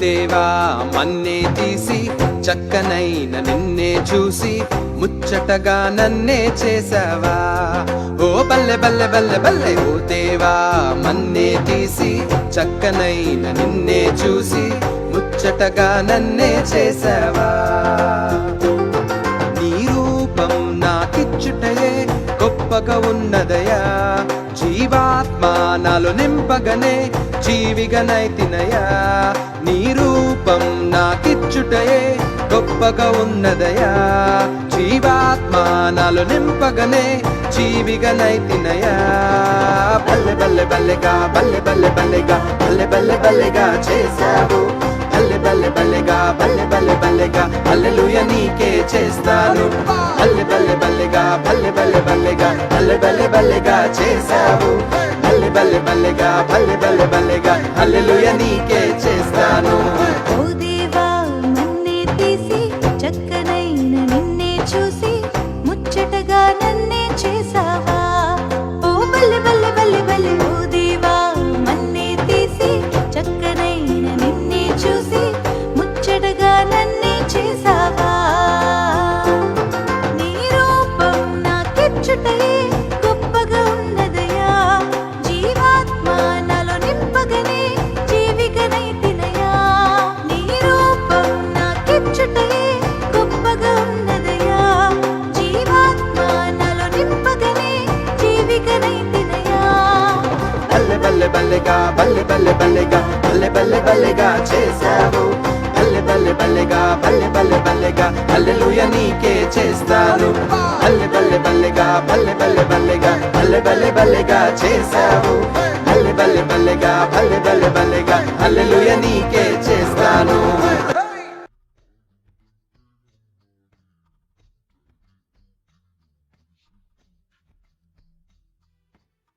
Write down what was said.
దేవా మన్నే తీసి చక్కనైన నిన్నే చూసి ముచ్చటగా నన్నే చేసావా. ఓ బల్లె బల్లె బల్లె బల్లె ఓ దేవా మన్నే తీసి చక్కనైన నిన్నే చూసి ముచ్చటగా నన్నే చేసావా. నీ రూపం నాకిచ్చుటయే గొప్పగా ఉన్నదయా, జీవాత్మ నాలో నింపగనే జీవిగనైతినయా. నీ రూపం నాకిచ్చుటయే గొప్పగా ఉన్నదయా, జీవాత్మ నాలో నింపగనే జీవిగనైతినయా. బల్లె బల్లె బల్లెగా బల్లె బల్లె బల్లెగా బల్లె బల్లె బల్లెగా చేశావు. బల్లె బల్లె బల్లెగా బల్లె బల్లె బల్లెగా హల్లెలూయా నీకే చేస్తాను. బల్లె బల్లె బల్లెగా బల్లె బల్లె బల్లెగా బల్లె బల్లె బల్లెగా చేశావు. బల్లె బల్లె బల్లెగా బల్లె బల్లె బల్లెగా హల్లెలూయా నీకే చేస్తాను. ఓ దేవా మన్నే తీసి చక్కనైన నిన్నే చూసి ముచ్చటగా నన్నే చేసావా. ఓ బల్లె బల్లె బల్లె బల్లె ఓ దేవా మన్నే తీసి చక్కనైన నిన్నే చూసి ముచ్చటగా నన్నే చేసావా. నీ రూపం నాకిచ్చుటయే గొప్పగా ఉన్నదయా, జీవాత్మ నాలో నింపగనే జీవిగనైతినయా. నీ రూపం నాకిచ్చుటయే గొప్పగా ఉన్నదయా, జీవాత్మ నాలో నింపగనే జీవిగనైతినయా. బల్లె బల్లె బల్లెగా బల్లె బల్లె బల్లెగా బల్లె బల్లె బల్లెగా చేశావు. బల్లె బల్లె బల్లెగా బల్లె బల్లె బల్లెగా హల్లెలూయా నీకే చేస్తాను. బల్లె బల్లె బల్లెగా బల్లె బల్లె బల్లెగా బల్లె బల్లె బల్లెగా చేశావు. బల్లె బల్లె బల్లెగా బల్లె బల్లె బల్లెగా హల్లెలూయా నీకే చేస్తాను.